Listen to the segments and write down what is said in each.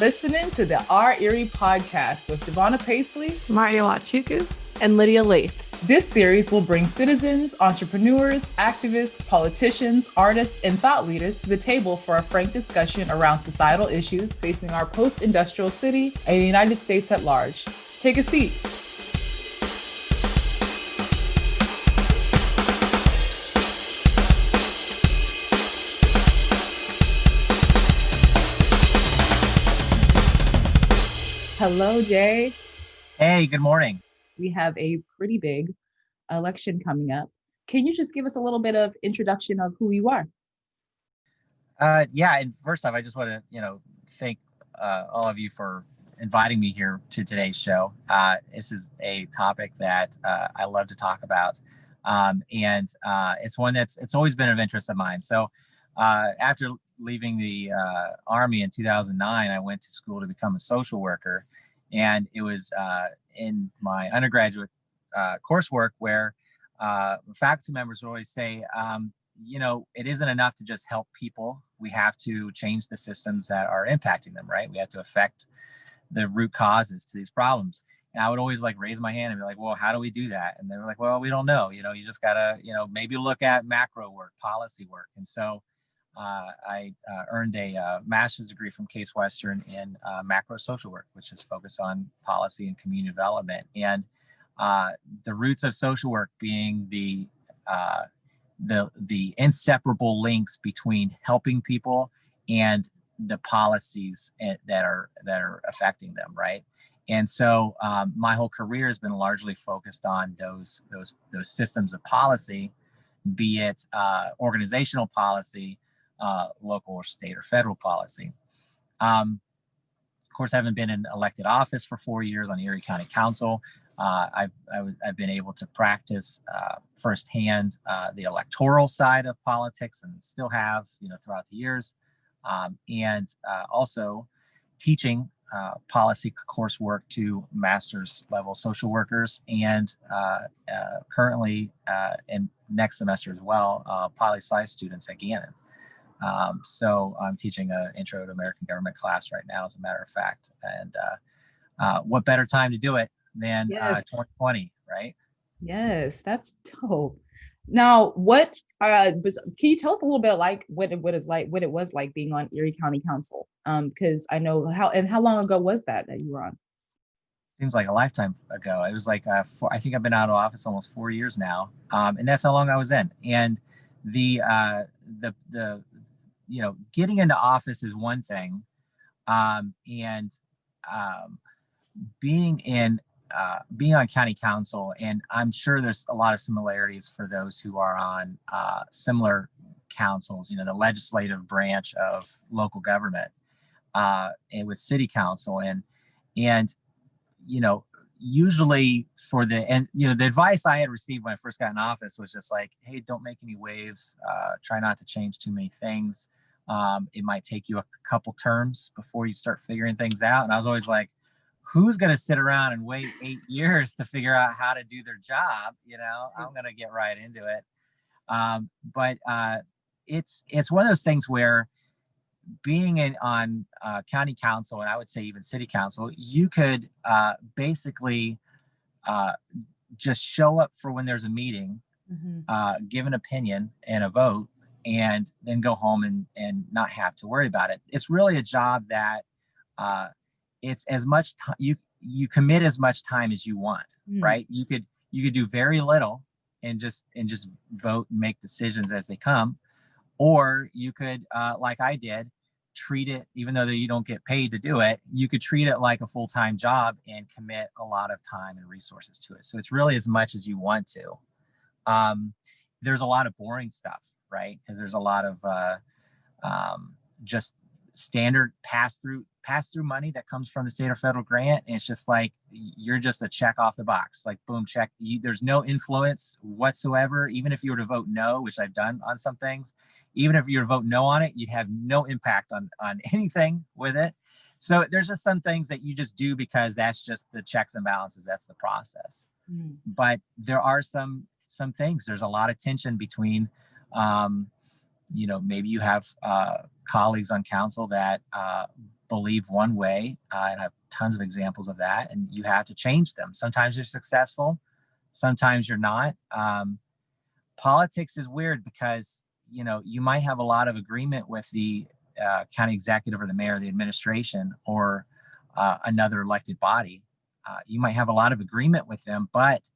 listening to the Our Erie podcast with Davona Pacley, Marty and Nwachukwu, and Lydia Laythe. This series will bring citizens, entrepreneurs, activists, politicians, artists, and thought leaders to the table for a frank discussion around societal issues facing our post-industrial city and the United States at large. Take a seat. Hello, Jay. Hey, good morning. We have a pretty big election coming up. Can you just give us a little bit of introduction of who you are? Yeah, and first off, I just want to, thank all of you for inviting me here to today's show. This is a topic that I love to talk about, and it's one it's always been of interest of mine. So after leaving the Army in 2009, I went to school to become a social worker. And it was in my undergraduate coursework where faculty members would always say, it isn't enough to just help people. We have to change the systems that are impacting them, right? We have to affect the root causes to these problems. And I would always raise my hand and be like, well, how do we do that? And they were like, well, we don't know. You just got to, maybe look at macro work, policy work. And so I earned a master's degree from Case Western in macro social work, which is focused on policy and community development. And the roots of social work being the inseparable links between helping people and the policies that are affecting them, right? And so my whole career has been largely focused on those systems of policy, be it organizational policy, local or state or federal policy. Of course, I haven't been in elected office for 4 years on Erie County Council. I've been able to practice firsthand the electoral side of politics, and still have, throughout the years, and also teaching policy coursework to master's level social workers, and currently in next semester as well, poli-sci students at Gyan. So I'm teaching an intro to American government class right now, as a matter of fact. And what better time to do it than 2020, right? Yes, that's dope. Now, can you tell us a little bit what it was like being on Erie County Council? Because I know how long ago was that you were on? Seems like a lifetime ago. It was I think I've been out of office almost 4 years now, and that's how long I was in. And the getting into office is one thing, and being on county council, and I'm sure there's a lot of similarities for those who are on similar councils, the legislative branch of local government, and with city council, and usually the advice I had received when I first got in office was just like, hey, don't make any waves, try not to change too many things. It might take you a couple terms before you start figuring things out. And I was always like, who's going to sit around and wait 8 years to figure out how to do their job? I'm going to get right into it. But it's one of those things where being on county council, and I would say even city council, you could basically just show up for when there's a meeting, give an opinion and a vote, and then go home and not have to worry about it. It's really a job that it's as much you commit as much time as you want, right? You could do very little and just vote and make decisions as they come, or you could, like I did, treat it, even though you don't get paid to do it, you could treat it like a full-time job and commit a lot of time and resources to it. So it's really as much as you want to. There's a lot of boring stuff, right? Because there's a lot of just standard pass-through money that comes from the state or federal grant. And it's just like, you're just a check off the box, like boom, check. There's no influence whatsoever. Even if you were to vote no, which I've done on some things, even if you were to vote no on it, you'd have no impact on anything with it. So there's just some things that you just do because that's just the checks and balances. That's the process. But there are some things, there's a lot of tension between maybe you have colleagues on council that believe one way, and I have tons of examples of that, and you have to change them. Sometimes you're successful, sometimes you're not. Politics is weird because, you might have a lot of agreement with the county executive or the mayor, or the administration, or another elected body. You might have a lot of agreement with them, but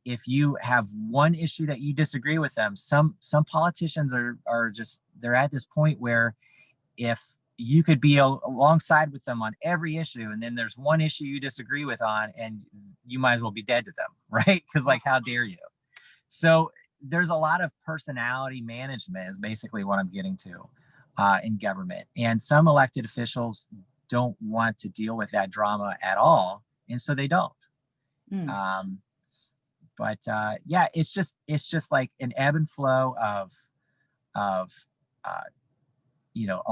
if you have one issue that you disagree with them, some politicians are just, they're at this point where if you could be alongside with them on every issue, and then there's one issue you disagree with on, and you might as well be dead to them, right? Because how dare you? So there's a lot of personality management is basically what I'm getting to in government. And some elected officials don't want to deal with that drama at all. And so they don't. But it's just like an ebb and flow of a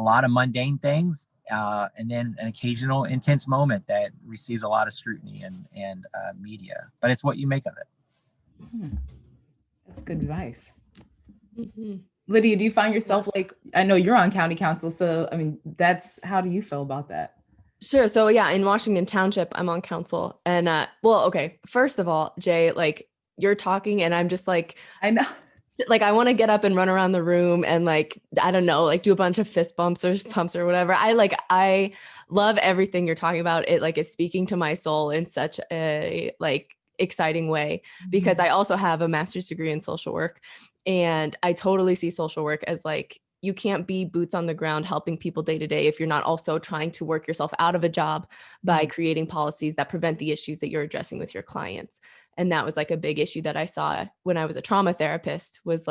lot of mundane things, and then an occasional intense moment that receives a lot of scrutiny and media. But it's what you make of it. That's good advice. Mm-hmm. Lydia, do you find yourself I know you're on county council, so how do you feel about that? Sure. So in Washington Township, I'm on council, and okay. First of all, Jay, you're talking, and I'm just I know. I want to get up and run around the room and I don't know, do a bunch of fist bumps or pumps or whatever. I love everything you're talking about. It is speaking to my soul in such a exciting way, because I also have a master's degree in social work, and I totally see social work as you can't be boots on the ground helping people day to day if you're not also trying to work yourself out of a job by creating policies that prevent the issues that you're addressing with your clients. And that was a big issue that I saw when I was a trauma therapist, was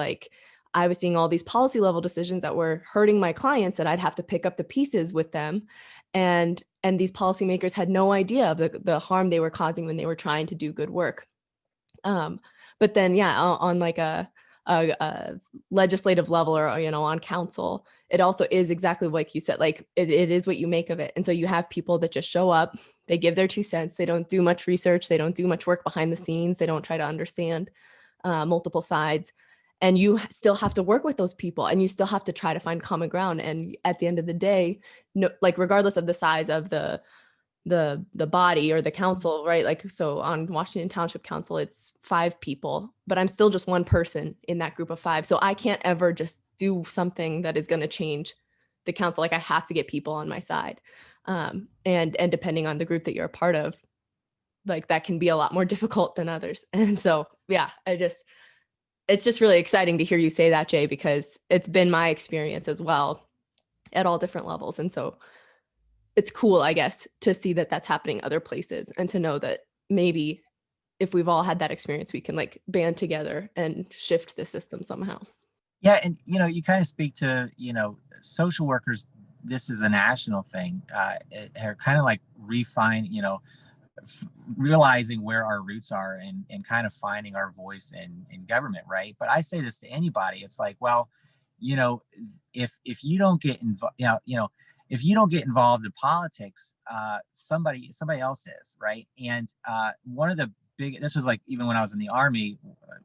I was seeing all these policy level decisions that were hurting my clients, that I'd have to pick up the pieces with them. And these policymakers had no idea of the harm they were causing when they were trying to do good work. But then, on a legislative level, or on council, it also is exactly like you said, it is what you make of it. And so you have people that just show up, they give their 2 cents, they don't do much research, they don't do much work behind the scenes, they don't try to understand multiple sides, and you still have to work with those people, and you still have to try to find common ground. And at the end of the day, regardless of the size of the body or the council, right? So on Washington Township Council, it's 5 people, but I'm still just one person in that group of 5. So I can't ever just do something that is going to change the council. I have to get people on my side. And depending on the group that you're a part of, that can be a lot more difficult than others. And so, it's just really exciting to hear you say that, Jay, because it's been my experience as well at all different levels. And so it's cool, I guess, to see that that's happening other places, and to know that maybe if we've all had that experience, we can band together and shift the system somehow. Yeah. And, you kind of speak to, social workers, this is a national thing, are kind of realizing where our roots are, and kind of finding our voice in government. Right. But I say this to anybody. It's if you don't get involved, if you don't get involved in politics, somebody else is, right? And one of the this was even when I was in the Army,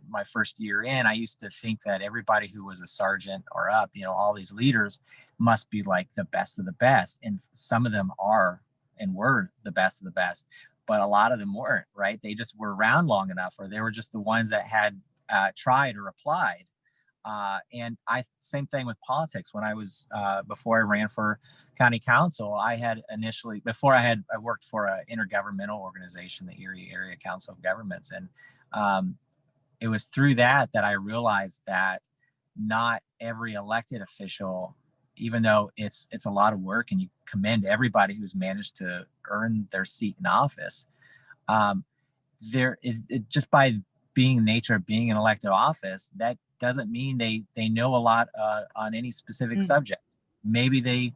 my first year in, I used to think that everybody who was a sergeant or up, all these leaders must be the best of the best. And some of them are and were the best of the best, but a lot of them weren't, right? They just were around long enough, or they were just the ones that had tried or applied. And same thing with politics. When I was, before I ran for county council, I had initially, I worked for an intergovernmental organization, the Erie Area Council of Governments. And it was through that I realized that not every elected official, even though it's a lot of work, and you commend everybody who's managed to earn their seat in office, just by being the nature of being an elected office, that doesn't mean they know a lot on any specific subject. Maybe they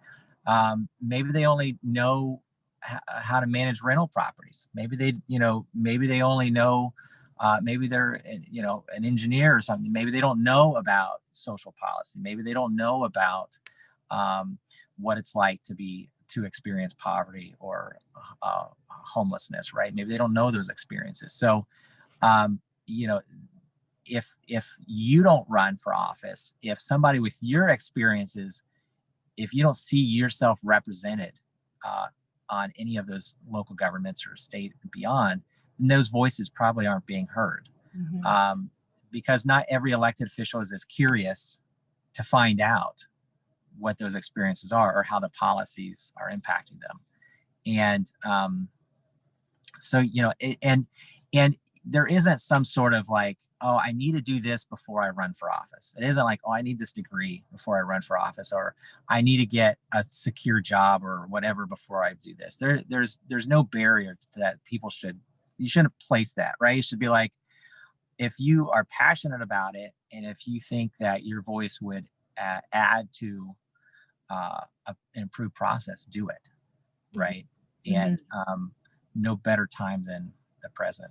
only know how to manage rental properties. Maybe they only know, maybe they're an engineer or something. Maybe they don't know about social policy. Maybe they don't know about what it's like to experience poverty or homelessness, right? Maybe they don't know those experiences. So if you don't run for office, if somebody with your experiences, if you don't see yourself represented on any of those local governments or state and beyond, then those voices probably aren't being heard. Mm-hmm. Because not every elected official is as curious to find out what those experiences are or how the policies are impacting them. And so, you know, and there isn't some sort of like, oh, I need to do this before I run for office. It isn't like, oh, I need this degree before I run for office, or I need to get a secure job or whatever before I do this. There's no barrier to that. You shouldn't place that, right? You should be like, if you are passionate about it, and if you think that your voice would add to an improved process, do it, right? Mm-hmm. And no better time than the present.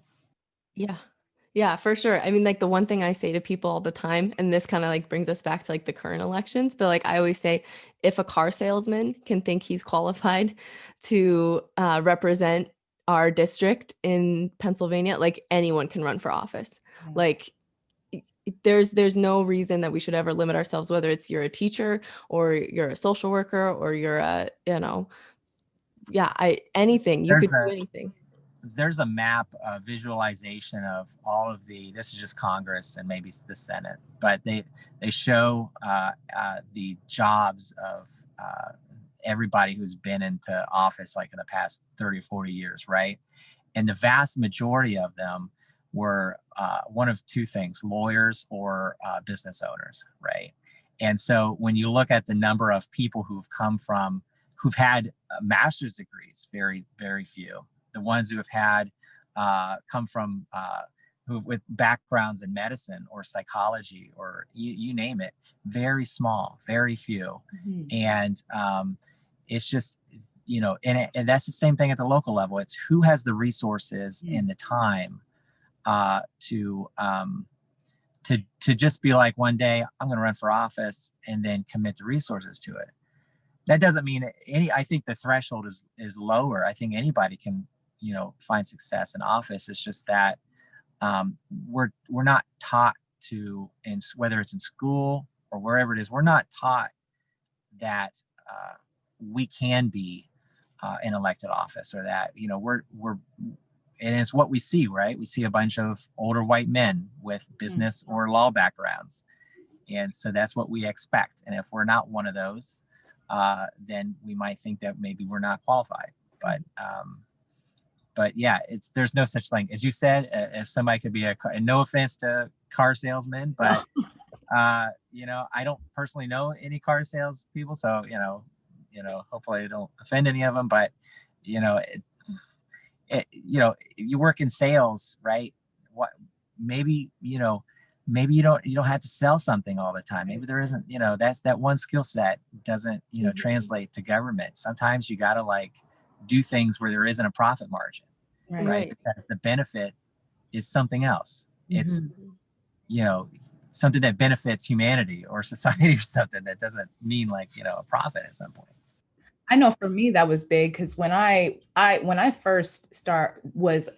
Yeah, for sure. I mean, like the one thing I say to people all the time, and this kind of like brings us back to like the current elections, but like I always say, if a car salesman can think he's qualified to represent our district in Pennsylvania, like anyone can run for office. Yeah. Like there's no reason that we should ever limit ourselves, whether it's you're a teacher or you're a social worker or you're a, anything, you could do anything. There's a map, visualization of all of this is just Congress and maybe the Senate, but they show the jobs of everybody who's been into office like in the past 30 or 40 years, right? And the vast majority of them were one of two things, lawyers or business owners, right? And so when you look at the number of people who've had master's degrees, very, very few. The ones who have had come from with backgrounds in medicine or psychology or you name it, very small, very few. Mm-hmm. And it's just, and that's the same thing at the local level. It's who has the resources and the time to just be like, one day I'm going to run for office and then commit the resources to it. That doesn't mean I think the threshold is lower. I think anybody can, find success in office. It's just that we're not taught to, whether it's in school or wherever it is, we're not taught that we can be in elected office, or that, we're and it's what we see, right? We see a bunch of older white men with business or law backgrounds. And so that's what we expect. And if we're not one of those, then we might think that maybe we're not qualified. But yeah, there's no such thing. As you said, if somebody could be and no offense to car salesmen, but I don't personally know any car sales people. So, hopefully I don't offend any of them, but you work in sales, right? Maybe you don't have to sell something all the time. Maybe there isn't, that's that one skill set doesn't, translate to government. Sometimes you got to do things where there isn't a profit margin, right? Because the benefit is something else. It's, something that benefits humanity or society or something that doesn't mean a profit at some point. I know for me, that was big because when I first was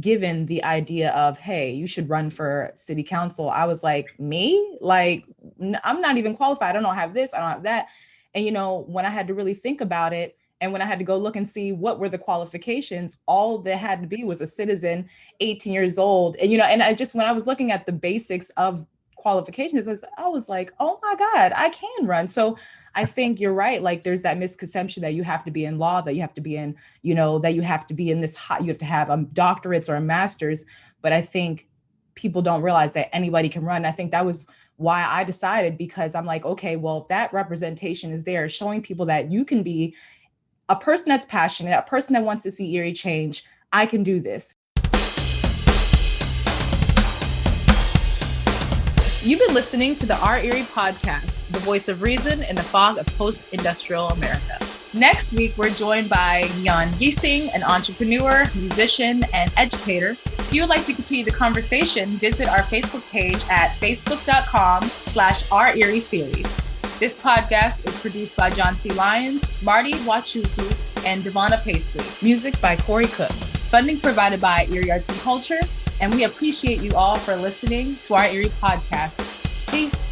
given the idea of, hey, you should run for city council, I was like, me? I'm not even qualified. I don't have this, I don't have that. And, when I had to really think about it, and when I had to go look and see what were the qualifications, all there had to be was a citizen, 18 years old. And, and when I was looking at the basics of qualifications, I was like, oh my God, I can run. So I think you're right. There's that misconception that you have to be in law, that you have to be in, that you have to be in this, you have to have doctorates or a master's. But I think people don't realize that anybody can run. I think that was why I decided, because I'm like, okay, well, if that representation is there, showing people that you can be a person that's passionate, a person that wants to see Erie change, I can do this. You've been listening to the Our Erie podcast, the voice of reason in the fog of post-industrial America. Next week, we're joined by Gyan Ghising, an entrepreneur, musician, and educator. If you would like to continue the conversation, visit our Facebook page at facebook.com/Our Erie Series. This podcast is produced by John C. Lyons, Marty Nwachukwu, and Davona Pacley. Music by Corey Cook. Funding provided by Erie Arts and Culture. And we appreciate you all for listening to our Erie podcast. Peace.